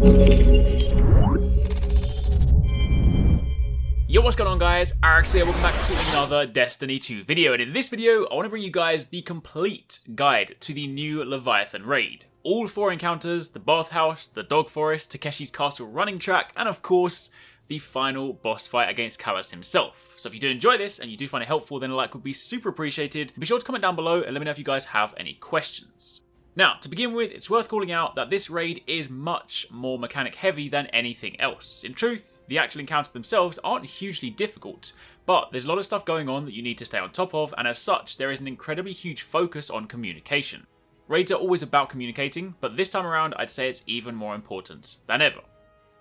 Yo, what's going on guys, Arekkz here, welcome back to another Destiny 2 video, and in this video I want to bring you guys the complete guide to the new Leviathan raid. All 4 encounters, the bathhouse, the dog forest, Takeshi's castle running track, and of course, the final boss fight against Calus himself. So if you do enjoy this and you do find it helpful, then a like would be super appreciated. Be sure to comment down below and let me know if you guys have any questions. Now, to begin with, it's worth calling out that this raid is much more mechanic heavy than anything else. In truth, the actual encounters themselves aren't hugely difficult, but there's a lot of stuff going on that you need to stay on top of, and as such, there is an incredibly huge focus on communication. Raids are always about communicating, but this time around I'd say it's even more important than ever.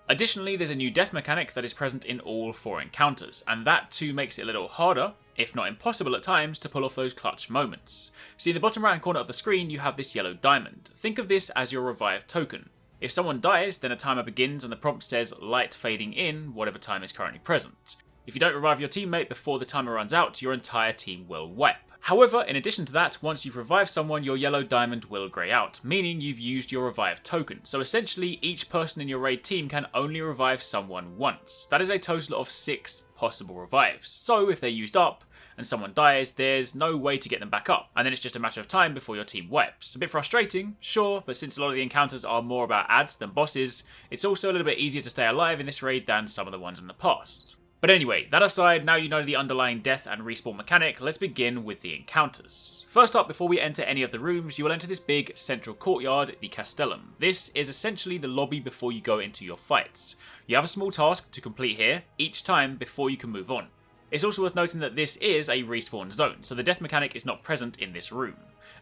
Additionally, there's a new death mechanic that is present in all 4 encounters, and that too makes it a little harder, if not impossible at times, to pull off those clutch moments. See, in the bottom right hand corner of the screen you have this yellow diamond. Think of this as your revive token. If someone dies, then a timer begins and the prompt says light fading in whatever time is currently present. If you don't revive your teammate before the timer runs out, your entire team will wipe. However, in addition to that, once you've revived someone, your yellow diamond will grey out, meaning you've used your revive token. So essentially, each person in your raid team can only revive someone once. That is a total of 6 possible revives. So if they're used up, and someone dies, there's no way to get them back up, and then it's just a matter of time before your team wipes. A bit frustrating, sure, but since a lot of the encounters are more about ads than bosses, it's also a little bit easier to stay alive in this raid than some of the ones in the past. But anyway, that aside, now you know the underlying death and respawn mechanic, let's begin with the encounters. First up, before we enter any of the rooms, you will enter this big central courtyard, the Castellum. This is essentially the lobby before you go into your fights. You have a small task to complete here, each time before you can move on. It's also worth noting that this is a respawn zone, so the death mechanic is not present in this room.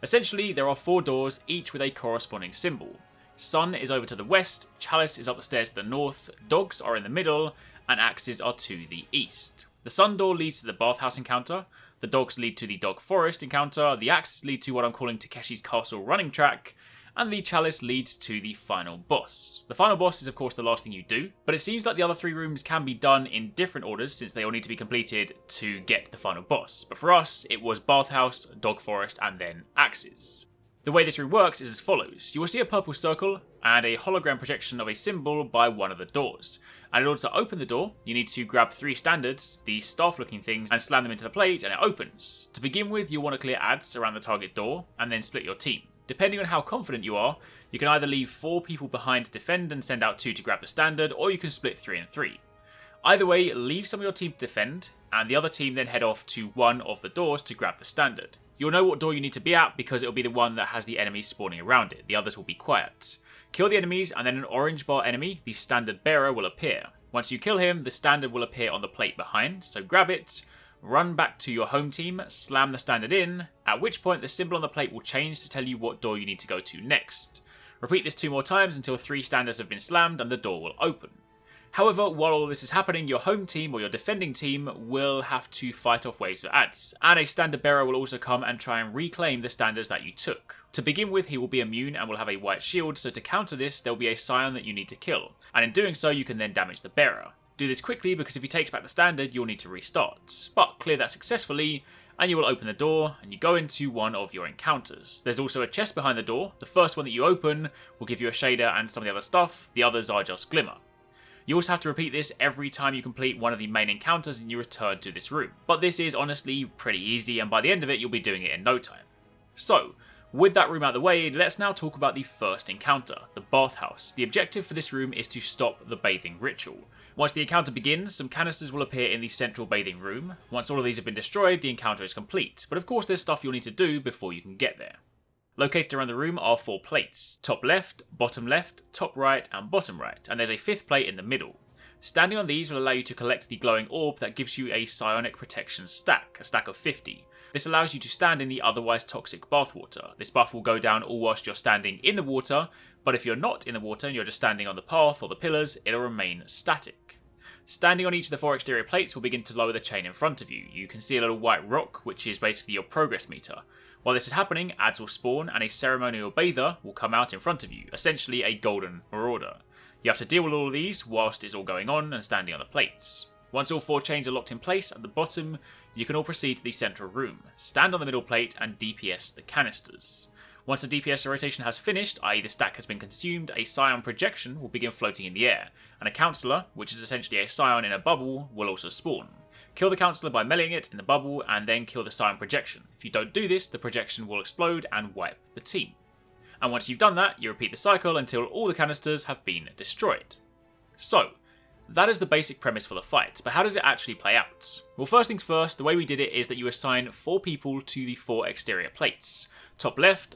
Essentially, there are 4 doors, each with a corresponding symbol. Sun is over to the west, Chalice is up the stairs to the north, Dogs are in the middle, and Axes are to the east. The Sun door leads to the bathhouse encounter, the Dogs lead to the dog forest encounter, the Axes lead to what I'm calling Takeshi's castle running track, and the Chalice leads to the final boss. The final boss is of course the last thing you do, but it seems like the other 3 rooms can be done in different orders since they all need to be completed to get the final boss. But for us, it was bathhouse, dog forest, and then Axes. The way this room works is as follows. You will see a purple circle and a hologram projection of a symbol by one of the doors. And in order to open the door, you need to grab 3 standards, these staff-looking things, and slam them into the plate and it opens. To begin with, you'll want to clear ads around the target door and then split your team. Depending on how confident you are, you can either leave 4 people behind to defend and send out 2 to grab the standard, or you can split 3 and 3. Either way, leave some of your team to defend, and the other team then head off to one of the doors to grab the standard. You'll know what door you need to be at because it'll be the one that has the enemies spawning around it, the others will be quiet. Kill the enemies and then an orange bar enemy, the standard bearer, will appear. Once you kill him, the standard will appear on the plate behind, so grab it, run back to your home team, slam the standard in, at which point the symbol on the plate will change to tell you what door you need to go to next. Repeat this 2 more times until 3 standards have been slammed and the door will open. However, while all this is happening, your home team or your defending team will have to fight off waves of ads, and a standard bearer will also come and try and reclaim the standards that you took. To begin with, he will be immune and will have a white shield, so to counter this, there will be a scion that you need to kill, and in doing so you can then damage the bearer. Do this quickly because if he takes back the standard, you'll need to restart. But clear that successfully, and you will open the door, and you go into one of your encounters. There's also a chest behind the door. The first one that you open will give you a shader and some of the other stuff, the others are just glimmer. You also have to repeat this every time you complete one of the main encounters and you return to this room. But this is honestly pretty easy, and by the end of it, you'll be doing it in no time. So, with that room out of the way, let's now talk about the first encounter, the bathhouse. The objective for this room is to stop the bathing ritual. Once the encounter begins, some canisters will appear in the central bathing room. Once all of these have been destroyed, the encounter is complete, but of course there's stuff you'll need to do before you can get there. Located around the room are 4 plates, top left, top right, and bottom right, and there's a 5th plate in the middle. Standing on these will allow you to collect the glowing orb that gives you a psionic protection stack, a stack of 50. This allows you to stand in the otherwise toxic bathwater. This buff will go down all whilst you're standing in the water, but if you're not in the water and you're just standing on the path or the pillars, it'll remain static. Standing on each of the 4 exterior plates will begin to lower the chain in front of you. You can see a little white rock, which is basically your progress meter. While this is happening, ads will spawn and a ceremonial bather will come out in front of you, essentially a golden marauder. You have to deal with all of these whilst it's all going on and standing on the plates. Once all 4 chains are locked in place at the bottom, you can all proceed to the central room, stand on the middle plate and DPS the canisters. Once the DPS rotation has finished, i.e. the stack has been consumed, a Scion projection will begin floating in the air, and a Counsellor, which is essentially a Scion in a bubble, will also spawn. Kill the Counsellor by meleeing it in the bubble, and then kill the Scion projection. If you don't do this, the projection will explode and wipe the team. And once you've done that, you repeat the cycle until all the canisters have been destroyed. So, that is the basic premise for the fight, but how does it actually play out? Well, first things first, the way we did it is that you assign 4 people to the 4 exterior plates. Top left,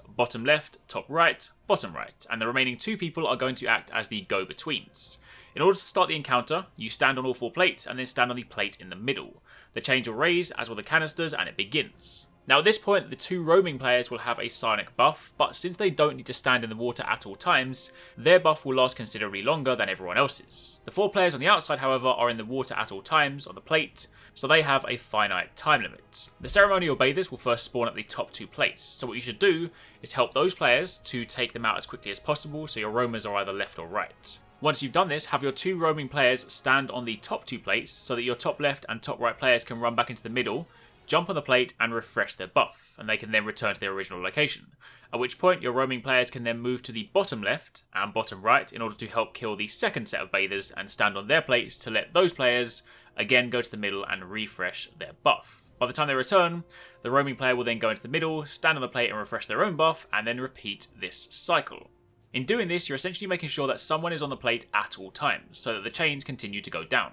top right, bottom right, and the remaining 2 people are going to act as the go-betweens. In order to start the encounter, you stand on all 4 plates and then stand on the plate in the middle. The chains will raise, as will the canisters, and it begins. Now at this point, the 2 roaming players will have a psionic buff, but since they don't need to stand in the water at all times, their buff will last considerably longer than everyone else's. The 4 players on the outside, however, are in the water at all times on the plate, so they have a finite time limit. The ceremonial bathers will first spawn at the top 2 plates, so what you should do is help those players to take them out as quickly as possible, so your roamers are either left or right. Once you've done this, have your 2 roaming players stand on the top 2 plates, so that your top left and top right players can run back into the middle, jump on the plate and refresh their buff, and they can then return to their original location. At which point your roaming players can then move to the bottom left and bottom right in order to help kill the second set of bathers and stand on their plates to let those players again go to the middle and refresh their buff. By the time they return, the roaming player will then go into the middle, stand on the plate and refresh their own buff, and then repeat this cycle. In doing this, you're essentially making sure that someone is on the plate at all times, so that the chains continue to go down.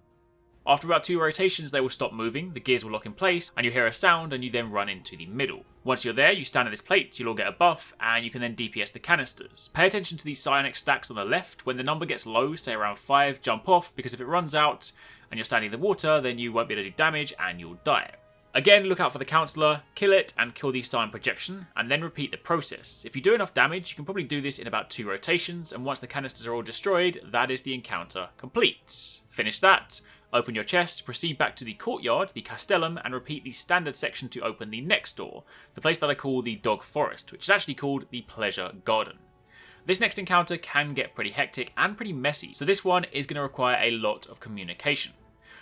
After about 2 rotations, they will stop moving, the gears will lock in place, and you hear a sound and you then run into the middle. Once you're there, you stand at this plate, you'll all get a buff, and you can then DPS the canisters. Pay attention to the psionic stacks on the left. When the number gets low, say around 5, jump off, because if it runs out and you're standing in the water, then you won't be able to do damage and you'll die. Again, look out for the Counsellor, kill it, and kill the Scion projection, and then repeat the process. If you do enough damage, you can probably do this in about 2 rotations, and once the canisters are all destroyed, that is the encounter complete. Finish that, open your chest, proceed back to the courtyard, the Castellum, and repeat the standard section to open the next door, the place that I call the Dog Forest, which is actually called the Pleasure Garden. This next encounter can get pretty hectic and pretty messy, so this one is going to require a lot of communication.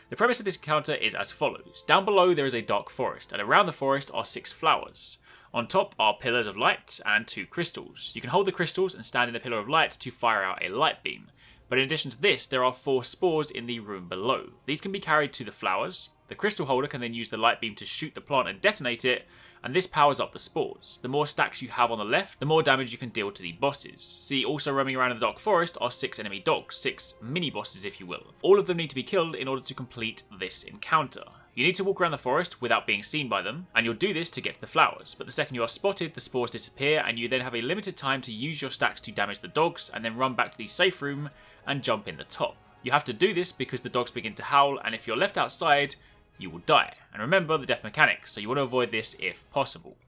The premise of this encounter is as follows. Down below there is a dark forest, and around the forest are 6 flowers. On top are pillars of light and 2 crystals. You can hold the crystals and stand in the pillar of light to fire out a light beam. But in addition to this, there are 4 spores in the room below. These can be carried to the flowers. The crystal holder can then use the light beam to shoot the plant and detonate it, and this powers up the spores. The more stacks you have on the left, the more damage you can deal to the bosses. See, also roaming around in the dark forest are 6 enemy dogs, 6 mini-bosses if you will. All of them need to be killed in order to complete this encounter. You need to walk around the forest without being seen by them, and you'll do this to get to the flowers, but the second you are spotted, the spores disappear, and you then have a limited time to use your stacks to damage the dogs, and then run back to the safe room and jump in the top. You have to do this because the dogs begin to howl, and if you're left outside, you will die. And remember the death mechanics, so you want to avoid this if possible.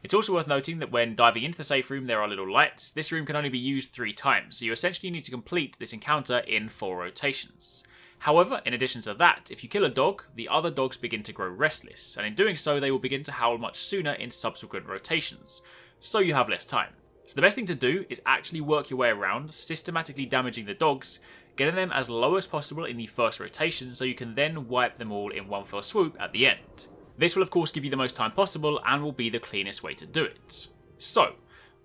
It's also worth noting that when diving into the safe room there are little lights. This room can only be used 3 times, so you essentially need to complete this encounter in 4 rotations. However, in addition to that, if you kill a dog, the other dogs begin to grow restless, and in doing so they will begin to howl much sooner in subsequent rotations, so you have less time. So the best thing to do is actually work your way around, systematically damaging the dogs, getting them as low as possible in the first rotation so you can then wipe them all in one fell swoop at the end. This will of course give you the most time possible and will be the cleanest way to do it. So,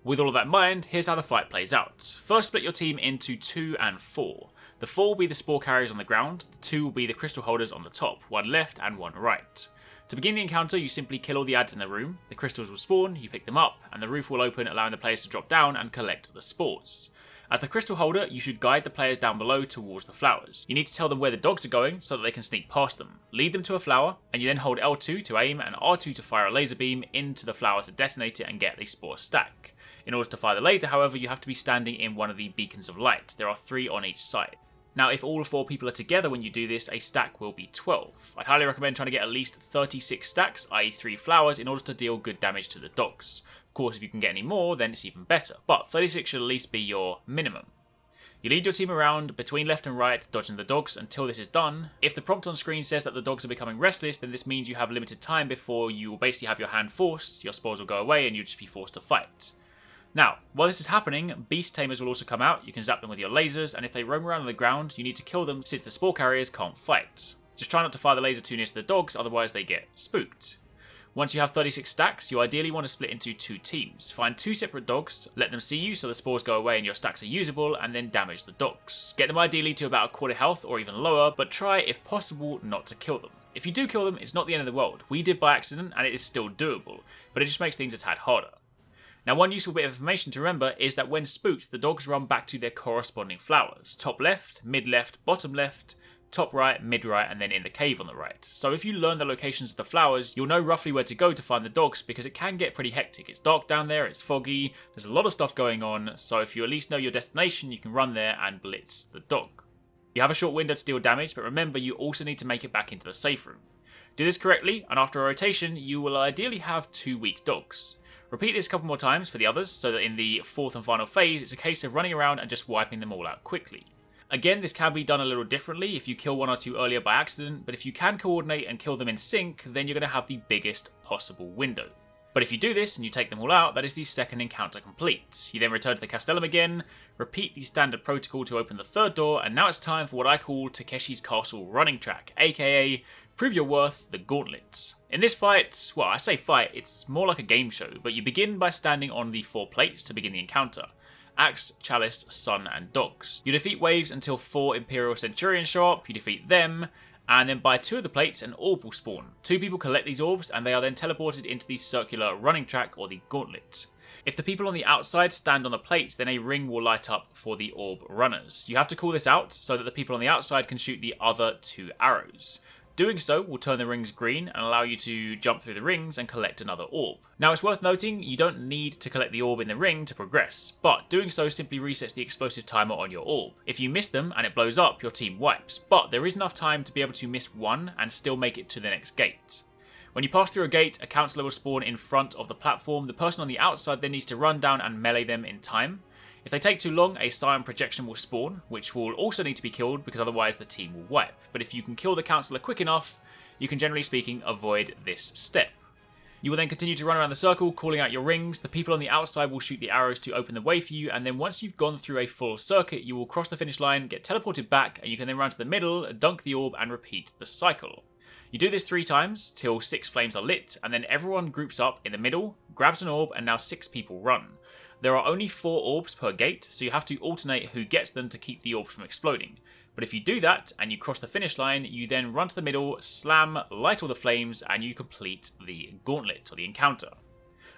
with all of that in mind, here's how the fight plays out. First, split your team into 2 and 4. The 4 will be the spore carriers on the ground, the 2 will be the crystal holders on the top, 1 left and 1 right. To begin the encounter, you simply kill all the adds in the room, the crystals will spawn, you pick them up, and the roof will open, allowing the players to drop down and collect the spores. As the crystal holder, you should guide the players down below towards the flowers. You need to tell them where the dogs are going so that they can sneak past them. Lead them to a flower, and you then hold L2 to aim and R2 to fire a laser beam into the flower to detonate it and get a spore stack. In order to fire the laser, however, you have to be standing in one of the beacons of light. There are 3 on each side. Now, if all 4 people are together when you do this, a stack will be 12. I'd highly recommend trying to get at least 36 stacks, i.e. 3 flowers, in order to deal good damage to the dogs. Of course, if you can get any more, then it's even better, but 36 should at least be your minimum. You lead your team around between left and right, dodging the dogs until this is done. If the prompt on screen says that the dogs are becoming restless, then this means you have limited time before you will basically have your hand forced, your spores will go away, and you'll just be forced to fight. Now, while this is happening, beast tamers will also come out. You can zap them with your lasers, and if they roam around on the ground, you need to kill them since the spore carriers can't fight. Just try not to fire the laser too near to the dogs, otherwise they get spooked. Once you have 36 stacks, you ideally want to split into 2 teams. Find 2 separate dogs, let them see you so the spores go away and your stacks are usable, and then damage the dogs. Get them ideally to about a quarter health or even lower, but try, if possible, not to kill them. If you do kill them, it's not the end of the world. We did by accident, and it is still doable, but it just makes things a tad harder. Now, one useful bit of information to remember is that when spooked, the dogs run back to their corresponding flowers. Top left, mid left, bottom left, top right, mid right, and then in the cave on the right. So if you learn the locations of the flowers, you'll know roughly where to go to find the dogs, because it can get pretty hectic. It's dark down there, it's foggy, there's a lot of stuff going on, so if you at least know your destination, you can run there and blitz the dog. You have a short window to deal damage, but remember you also need to make it back into the safe room. Do this correctly, and after a rotation, you will ideally have 2 weak dogs. Repeat this a couple more times for the others, so that in the 4th and final phase, it's a case of running around and just wiping them all out quickly. Again, this can be done a little differently if you kill 1 or 2 earlier by accident, but if you can coordinate and kill them in sync, then you're going to have the biggest possible window. But if you do this and you take them all out, that is the second encounter complete. You then return to the Castellum again, repeat the standard protocol to open the 3rd door, and now it's time for what I call Takeshi's Castle running track, aka Prove Your Worth, the Gauntlet. In this fight, well, I say fight, it's more like a game show, but you begin by standing on the 4 plates to begin the encounter. Axe, Chalice, Sun, and Dogs. You defeat waves until 4 Imperial Centurions show up, you defeat them, and then by 2 of the plates, an orb will spawn. 2 people collect these orbs, and they are then teleported into the circular running track, or the Gauntlet. If the people on the outside stand on the plates, then a ring will light up for the orb runners. You have to call this out so that the people on the outside can shoot the other 2 arrows. Doing so will turn the rings green and allow you to jump through the rings and collect another orb. Now it's worth noting, you don't need to collect the orb in the ring to progress, but doing so simply resets the explosive timer on your orb. If you miss them and it blows up, your team wipes, but there is enough time to be able to miss 1 and still make it to the next gate. When you pass through a gate, a councillor will spawn in front of the platform. The person on the outside then needs to run down and melee them in time. If they take too long, a Scion projection will spawn, which will also need to be killed because otherwise the team will wipe. But if you can kill the councillor quick enough, you can generally speaking avoid this step. You will then continue to run around the circle, calling out your rings. The people on the outside will shoot the arrows to open the way for you, and then once you've gone through a full circuit, you will cross the finish line, get teleported back, and you can then run to the middle, dunk the orb, and repeat the cycle. You do this 3 times till 6 flames are lit, and then everyone groups up in the middle, grabs an orb, and now 6 people run. There are only 4 orbs per gate, so you have to alternate who gets them to keep the orbs from exploding. But if you do that, and you cross the finish line, you then run to the middle, slam, light all the flames, and you complete the gauntlet, or the encounter.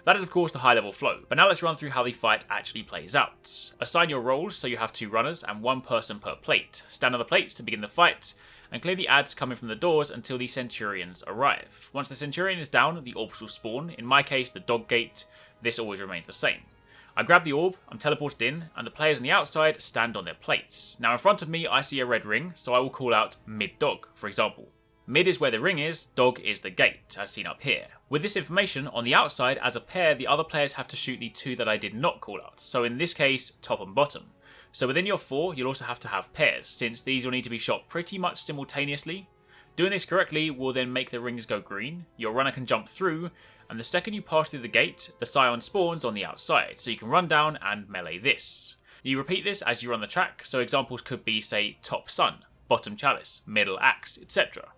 That is of course the high level flow, but now let's run through how the fight actually plays out. Assign your roles, so you have 2 runners and 1 person per plate. Stand on the plates to begin the fight, and clear the ads coming from the doors until the Centurions arrive. Once the Centurion is down, the orbs will spawn. In my case, the dog gate. This always remains the same. I grab the orb, I'm teleported in, and the players on the outside stand on their plates. Now in front of me I see a red ring, so I will call out mid-dog, for example. Mid is where the ring is, dog is the gate, as seen up here. With this information, on the outside, as a pair, the other players have to shoot the 2 that I did not call out, so in this case, top and bottom. So within your 4, you'll also have to have pairs, since these will need to be shot pretty much simultaneously. Doing this correctly will then make the rings go green, your runner can jump through, and the second you pass through the gate, the Scion spawns on the outside, so you can run down and melee this. You repeat this as you run the track, so examples could be, say, top Sun, bottom Chalice, middle Axe, etc.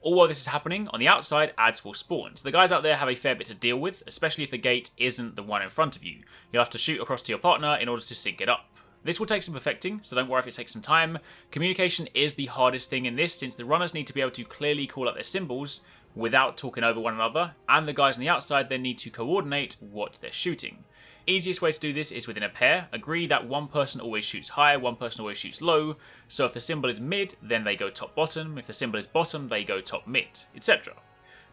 All while this is happening, on the outside, ads will spawn, so the guys out there have a fair bit to deal with, especially if the gate isn't the one in front of you. You'll have to shoot across to your partner in order to sync it up. This will take some perfecting, so don't worry if it takes some time. Communication is the hardest thing in this, since the runners need to be able to clearly call out their symbols without talking over one another, and the guys on the outside then need to coordinate what they're shooting. Easiest way to do this is within a pair. Agree that one person always shoots high, one person always shoots low, so if the symbol is mid, then they go top bottom, if the symbol is bottom, they go top mid, etc.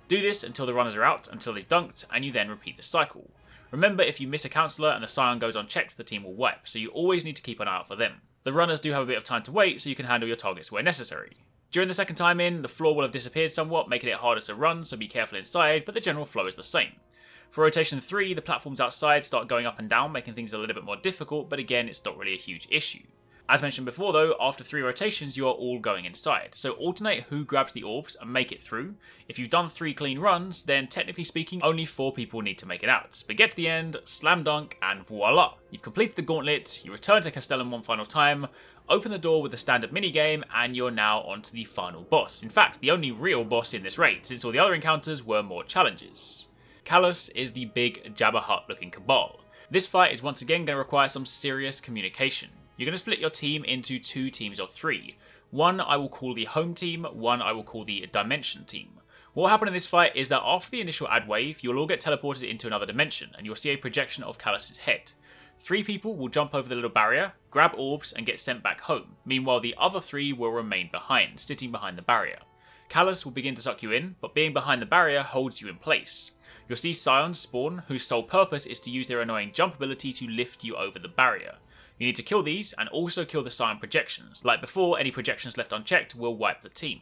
Do this until the runners are out, until they've dunked, and you then repeat the cycle. Remember, if you miss a councillor and the Scion goes unchecked, the team will wipe, so you always need to keep an eye out for them. The runners do have a bit of time to wait, so you can handle your targets where necessary. During the second time in, the floor will have disappeared somewhat, making it harder to run, so be careful inside, but the general flow is the same. For rotation 3, the platforms outside start going up and down, making things a little bit more difficult, but again, it's not really a huge issue. As mentioned before though, after 3 rotations you are all going inside, so alternate who grabs the orbs and make it through. If you've done 3 clean runs, then technically speaking only 4 people need to make it out. But get to the end, slam dunk, and voila! You've completed the Gauntlet, you return to Castellum one final time, open the door with the standard minigame, and you're now onto the final boss. In fact, the only real boss in this raid, since all the other encounters were more challenges. Calus is the big Jabba Hutt looking cabal. This fight is once again going to require some serious communication. You're going to split your team into 2 teams of 3. One I will call the home team, one I will call the dimension team. What will happen in this fight is that after the initial ad wave, you'll all get teleported into another dimension, and you'll see a projection of Calus's head. 3 people will jump over the little barrier, grab orbs, and get sent back home. Meanwhile, the other 3 will remain behind, sitting behind the barrier. Calus will begin to suck you in, but being behind the barrier holds you in place. You'll see scions spawn, whose sole purpose is to use their annoying jump ability to lift you over the barrier. You need to kill these, and also kill the scion projections. Like before, any projections left unchecked will wipe the team.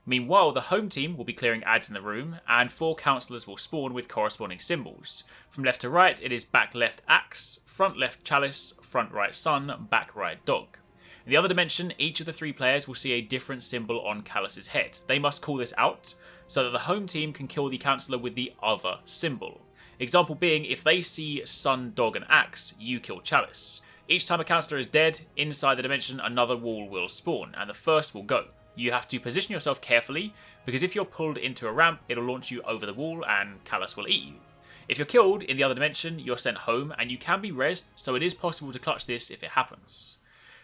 Meanwhile, the home team will be clearing ads in the room, and 4 counsellors will spawn with corresponding symbols. From left to right, it is back left axe, front left chalice, front right sun, back right dog. In the other dimension, each of the 3 players will see a different symbol on Calus's head. They must call this out, so that the home team can kill the counsellor with the other symbol. Example being, if they see sun, dog, and axe, you kill chalice. Each time a counsellor is dead, inside the dimension another wall will spawn, and the first will go. You have to position yourself carefully, because if you're pulled into a ramp, it'll launch you over the wall and Calus will eat you. If you're killed in the other dimension, you're sent home, and you can be rezzed, so it is possible to clutch this if it happens.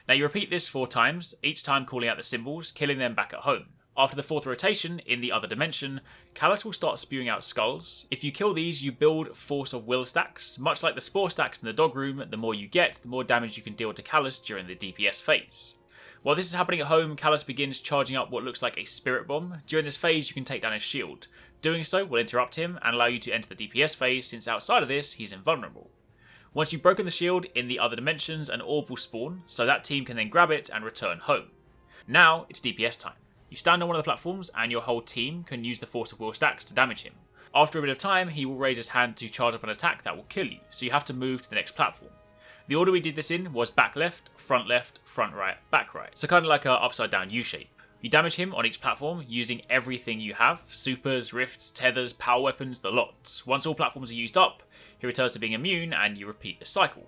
Now you repeat this 4 times, each time calling out the symbols, killing them back at home. After the 4th rotation, in the other dimension, Calus will start spewing out skulls. If you kill these, you build Force of Will stacks. Much like the Spore stacks in the dog room, the more you get, the more damage you can deal to Calus during the DPS phase. While this is happening at home, Calus begins charging up what looks like a Spirit Bomb. During this phase, you can take down his shield. Doing so will interrupt him and allow you to enter the DPS phase, since outside of this, he's invulnerable. Once you've broken the shield, in the other dimensions, an orb will spawn, so that team can then grab it and return home. Now, it's DPS time. You stand on one of the platforms and your whole team can use the Force of Will stacks to damage him. After a bit of time, he will raise his hand to charge up an attack that will kill you, so you have to move to the next platform. The order we did this in was back left, front right, back right. So kind of like a upside down U shape. You damage him on each platform using everything you have, supers, rifts, tethers, power weapons, the lot. Once all platforms are used up, he returns to being immune and you repeat the cycle.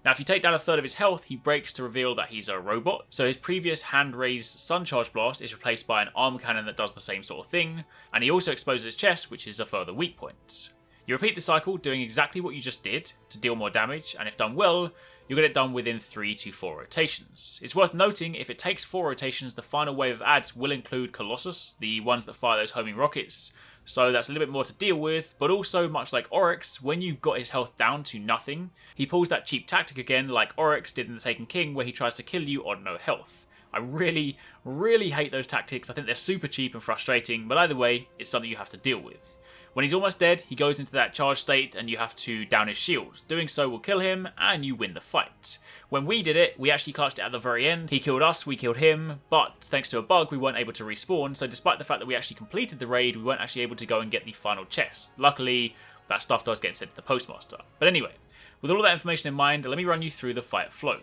Now if you take down a third of his health, he breaks to reveal that he's a robot, so his previous hand-raised sun charge blast is replaced by an arm cannon that does the same sort of thing, and he also exposes his chest, which is a further weak point. You repeat the cycle, doing exactly what you just did, to deal more damage, and if done well, you'll get it done within 3 to 4 rotations. It's worth noting, if it takes 4 rotations, the final wave of ads will include Colossus, the ones that fire those homing rockets, so that's a little bit more to deal with, but also, much like Arekkz, when you've got his health down to nothing, he pulls that cheap tactic again like Arekkz did in The Taken King, where he tries to kill you on no health. I really hate those tactics. I think they're super cheap and frustrating, but either way, it's something you have to deal with. When he's almost dead, he goes into that charge state and you have to down his shield. Doing so will kill him and you win the fight. When we did it, we actually clutched it at the very end. He killed us, we killed him, but thanks to a bug, we weren't able to respawn, so despite the fact that we actually completed the raid, we weren't actually able to go and get the final chest. Luckily, that stuff does get sent to the postmaster. But anyway, with all of that information in mind, let me run you through the fight flow.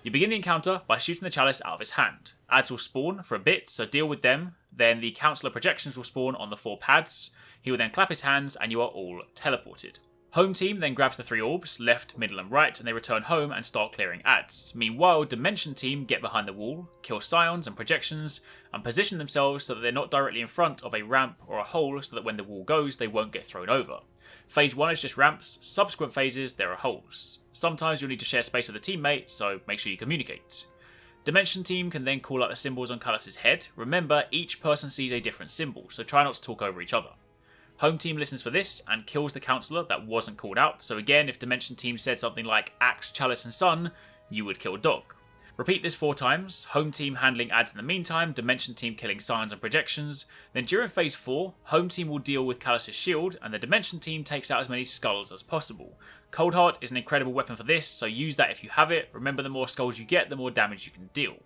You begin the encounter by shooting the chalice out of his hand. Ads will spawn for a bit, so deal with them. Then the counsellor projections will spawn on the 4 pads. He will then clap his hands and you are all teleported. Home team then grabs the 3 orbs, left, middle and right, and they return home and start clearing ads. Meanwhile, Dimension team get behind the wall, kill scions and projections, and position themselves so that they're not directly in front of a ramp or a hole, so that when the wall goes, they won't get thrown over. Phase 1 is just ramps, subsequent phases there are holes. Sometimes you'll need to share space with a teammate, so make sure you communicate. Dimension team can then call out the symbols on Calus's head. Remember, each person sees a different symbol, so try not to talk over each other. Home team listens for this and kills the counsellor that wasn't called out, so again, if Dimension team said something like Axe, Chalice and Sun, you would kill Dog. Repeat this 4 times, home team handling ads in the meantime, Dimension team killing signs and projections. Then during phase 4, home team will deal with Calus's shield, and the Dimension team takes out as many skulls as possible. Cold Heart is an incredible weapon for this, so use that if you have it. Remember, the more skulls you get, the more damage you can deal.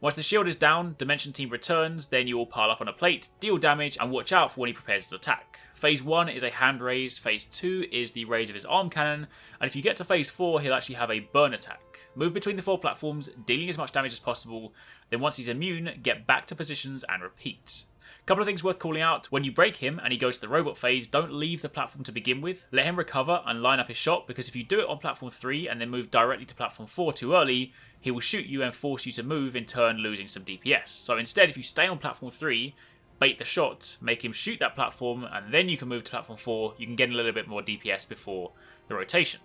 Once the shield is down, Dimension Team returns, then you will pile up on a plate, deal damage, and watch out for when he prepares his attack. Phase 1 is a hand raise, Phase 2 is the raise of his arm cannon, and if you get to Phase 4, he'll actually have a burn attack. Move between the 4 platforms, dealing as much damage as possible, then once he's immune, get back to positions and repeat. Couple of things worth calling out: when you break him and he goes to the robot phase, don't leave the platform to begin with. Let him recover and line up his shot, because if you do it on platform 3 and then move directly to platform 4 too early, he will shoot you and force you to move, in turn losing some DPS. So instead, if you stay on platform 3, bait the shot, make him shoot that platform, and then you can move to platform 4, you can get a little bit more DPS before the rotation.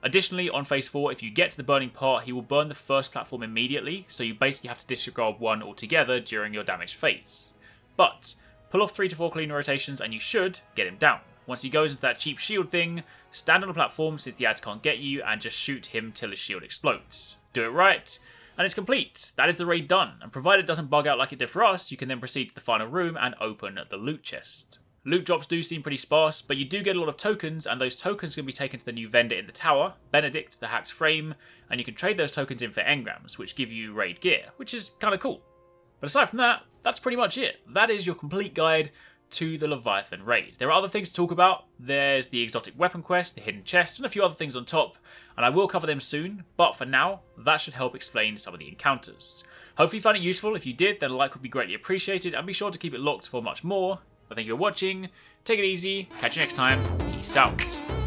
Additionally, on phase 4, if you get to the burning part, he will burn the first platform immediately, so you basically have to disregard one altogether during your damage phase. But pull off 3 to 4 clean rotations and you should get him down. Once he goes into that cheap shield thing, stand on the platform since the ads can't get you and just shoot him till his shield explodes. Do it right, and it's complete. That is the raid done, and provided it doesn't bug out like it did for us, you can then proceed to the final room and open the loot chest. Loot drops do seem pretty sparse, but you do get a lot of tokens, and those tokens can be taken to the new vendor in the tower, Benedict, the hacked frame, and you can trade those tokens in for engrams, which give you raid gear, which is kind of cool. But aside from that, that's pretty much it. That is your complete guide to the Leviathan raid. There are other things to talk about. There's the exotic weapon quest, the hidden chest, and a few other things on top, and I will cover them soon, but for now, that should help explain some of the encounters. Hopefully you found it useful. If you did, then a like would be greatly appreciated, and be sure to keep it locked for much more. But thank you for watching, take it easy, catch you next time, peace out.